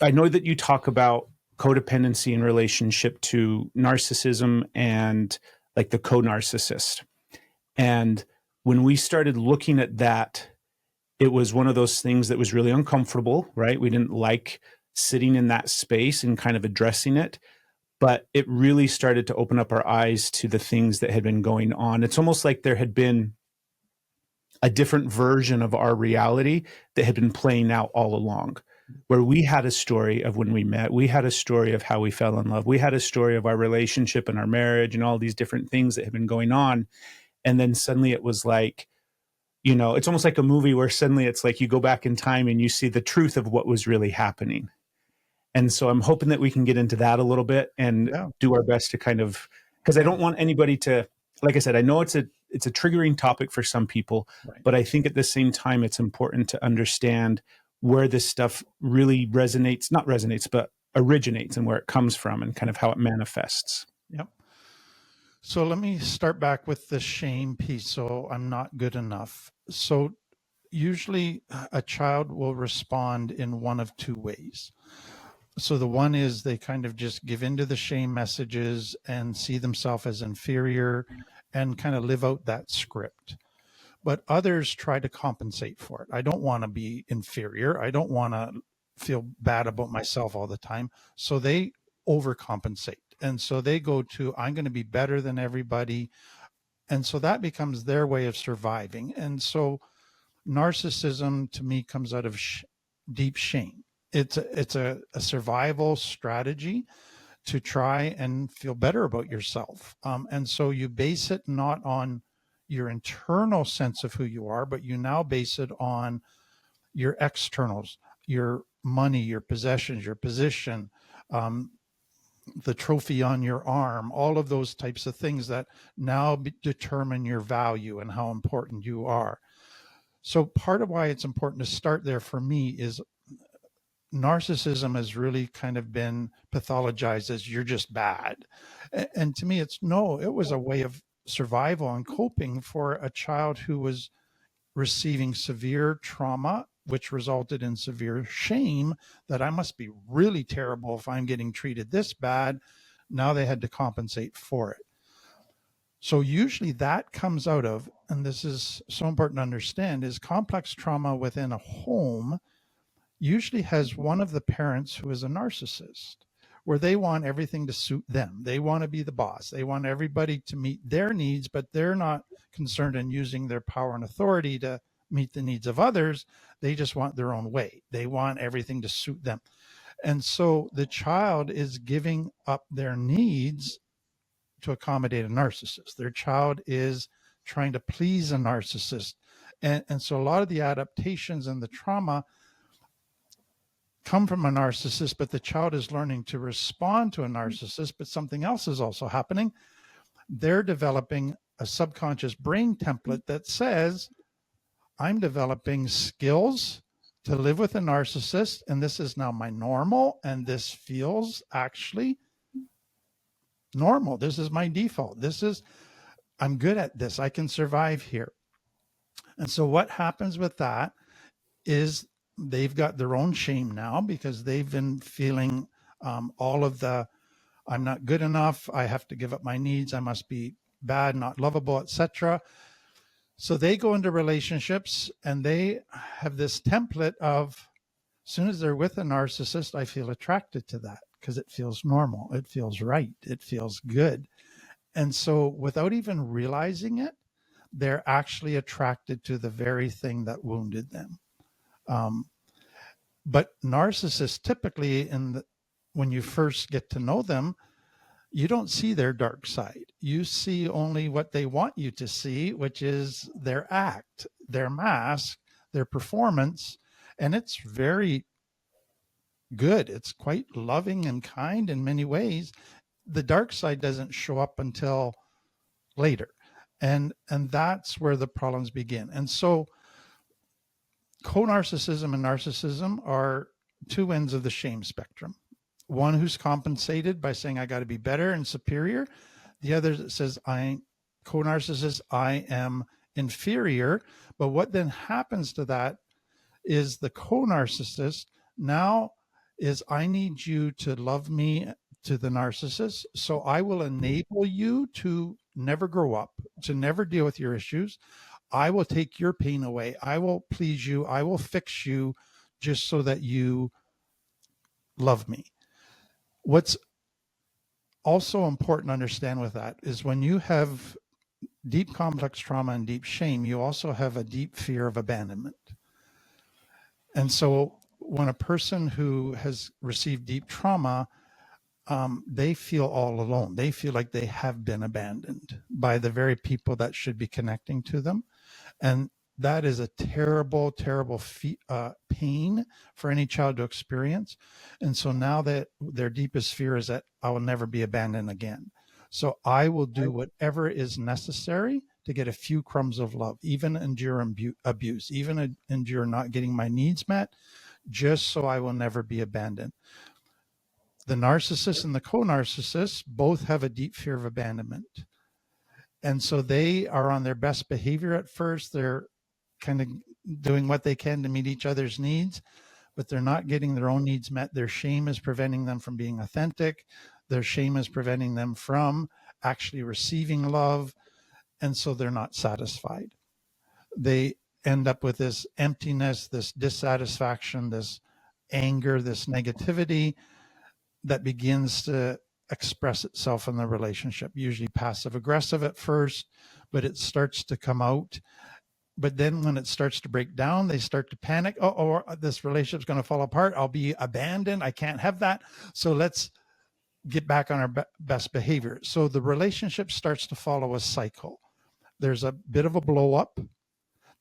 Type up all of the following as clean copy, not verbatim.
I know that you talk about codependency in relationship to narcissism and like the co-narcissist. And when we started looking at that, it was one of those things that was really uncomfortable, right? We didn't like sitting in that space and kind of addressing it, but it really started to open up our eyes to the things that had been going on. It's almost like there had been a different version of our reality that had been playing out all along, where we had a story of when we met, we had a story of how we fell in love, we had a story of our relationship and our marriage and all these different things that had been going on. And then suddenly it was like, it's almost like a movie where suddenly it's like you go back in time and you see the truth of what was really happening. And so I'm hoping that we can get into that a little bit and do our best to kind of, because I don't want anybody to, like I said, I know it's a triggering topic for some people, right, but I think at the same time, it's important to understand where this stuff really not resonates, but originates and where it comes from and kind of how it manifests. Yep. So let me start back with the shame piece. So I'm not good enough. So usually a child will respond in one of two ways. So the one is they kind of just give into the shame messages and see themselves as inferior and kind of live out that script. But others try to compensate for it. I don't want to be inferior. I don't want to feel bad about myself all the time. So they overcompensate. And so they go to, I'm going to be better than everybody. And so that becomes their way of surviving. And so narcissism to me comes out of deep shame. It's a survival strategy to try and feel better about yourself. And so you base it not on your internal sense of who you are, but you now base it on your externals, your money, your possessions, your position, the trophy on your arm, all of those types of things that now determine your value and how important you are. So part of why it's important to start there for me is narcissism has really kind of been pathologized as you're just bad. And to me, it was a way of survival and coping for a child who was receiving severe trauma, which resulted in severe shame that I must be really terrible if I'm getting treated this bad. Now they had to compensate for it. So usually that comes out of, and this is so important to understand, is complex trauma within a home usually has one of the parents who is a narcissist, where they want everything to suit them. They want to be the boss. They want everybody to meet their needs, but they're not concerned in using their power and authority to meet the needs of others. They just want their own way. They want everything to suit them. And so the child is giving up their needs to accommodate a narcissist. Their child is trying to please a narcissist. And so a lot of the adaptations and the trauma come from a narcissist, but the child is learning to respond to a narcissist, but something else is also happening. They're developing a subconscious brain template that says, I'm developing skills to live with a narcissist, and this is now my normal, and this feels actually normal. This is my default. I'm good at this. I can survive here. And so what happens with that is they've got their own shame now because they've been feeling all of the, I'm not good enough. I have to give up my needs. I must be bad, not lovable, etc. So they go into relationships and they have this template of, as soon as they're with a narcissist, I feel attracted to that because it feels normal. It feels right. It feels good. And so without even realizing it, they're actually attracted to the very thing that wounded them. But narcissists typically, when you first get to know them, you don't see their dark side. You see only what they want you to see, which is their act, their mask, their performance. And it's very good. It's quite loving and kind in many ways. The dark side doesn't show up until later. And that's where the problems begin. And so co-narcissism and narcissism are two ends of the shame spectrum. One who's compensated by saying, I got to be better and superior. The other that says, co-narcissist, I am inferior. But what then happens to that is the co-narcissist now is I need you to love me, to the narcissist. So I will enable you to never grow up, to never deal with your issues. I will take your pain away. I will please you. I will fix you just so that you love me. What's also important to understand with that is when you have deep complex trauma and deep shame, you also have a deep fear of abandonment. And so when a person who has received deep trauma, they feel all alone. They feel like they have been abandoned by the very people that should be connecting to them. And that is a terrible, terrible pain for any child to experience. And so now that their deepest fear is that I will never be abandoned again. So I will do whatever is necessary to get a few crumbs of love, even endure abuse, even endure not getting my needs met, just so I will never be abandoned. The narcissist and the co-narcissist both have a deep fear of abandonment. And so they are on their best behavior at first. They're kind of doing what they can to meet each other's needs, but they're not getting their own needs met. Their shame is preventing them from being authentic. Their shame is preventing them from actually receiving love. And so they're not satisfied. They end up with this emptiness, this dissatisfaction, this anger, this negativity that begins to express itself in the relationship, usually passive aggressive at first, but it starts to come out. But then when it starts to break down, they start to panic. Oh, this relationship's going to fall apart. I'll be abandoned. I can't have that. So let's get back on our best behavior. So the relationship starts to follow a cycle. There's a bit of a blow up.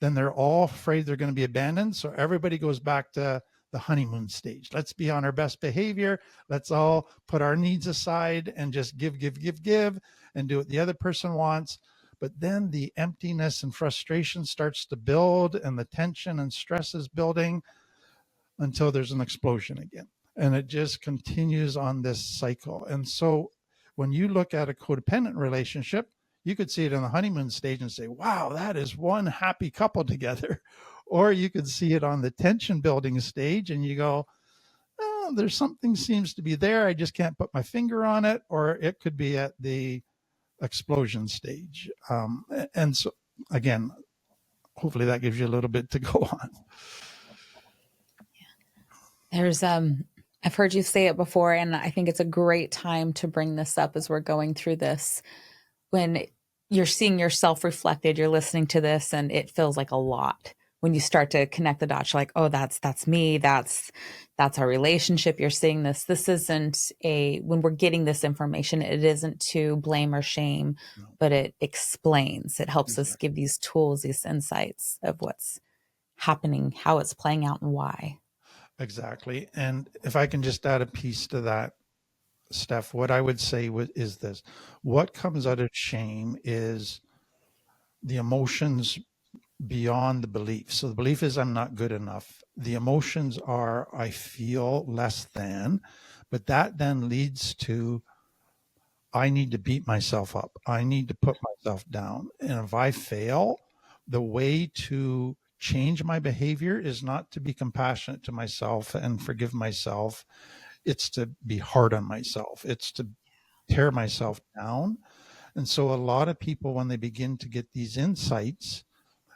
Then they're all afraid they're going to be abandoned. So everybody goes back to the honeymoon stage. Let's be on our best behavior. Let's all put our needs aside and just give, and do what the other person wants. But then the emptiness and frustration starts to build, and the tension and stress is building until there's an explosion again. And it just continues on this cycle. And so when you look at a codependent relationship, you could see it in the honeymoon stage and say, wow, that is one happy couple together. Or you could see it on the tension building stage and you go, oh, there's something seems to be there. I just can't put my finger on it. Or it could be at the explosion stage. And so, again, hopefully that gives you a little bit to go on. There's, I've heard you say it before, and I think it's a great time to bring this up as we're going through this. When you're seeing yourself reflected, you're listening to this, and it feels like a lot. When you start to connect the dots, you're like, oh, that's me. That's our relationship. You're seeing this. This isn't when we're getting this information, it isn't to blame or shame, but it explains. It helps us give these tools, these insights of what's happening, how it's playing out, and why. Exactly. And if I can just add a piece to that, Steph, what I would say is this. What comes out of shame is the emotions beyond the belief. So the belief is I'm not good enough. The emotions are I feel less than, but that then leads to I need to beat myself up. I need to put myself down. And if I fail, the way to change my behavior is not to be compassionate to myself and forgive myself. It's to be hard on myself. It's to tear myself down. And so a lot of people, when they begin to get these insights,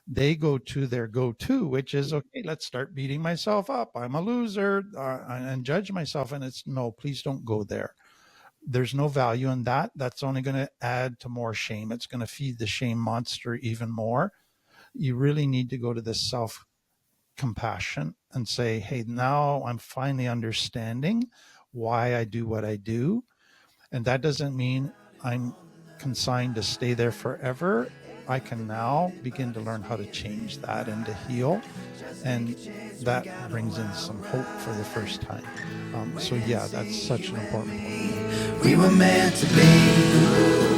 they go to their go-to, which is, okay, let's start beating myself up. I'm a loser, and judge myself. And it's, no, please don't go there. There's no value in that. That's only going to add to more shame. It's going to feed the shame monster even more. You really need to go to this self-compassion and say, hey, now I'm finally understanding why I do what I do. And that doesn't mean I'm consigned to stay there forever. I can now begin to learn how to change that and to heal. And that brings in some hope for the first time. So yeah, that's such an important point. We were meant to be.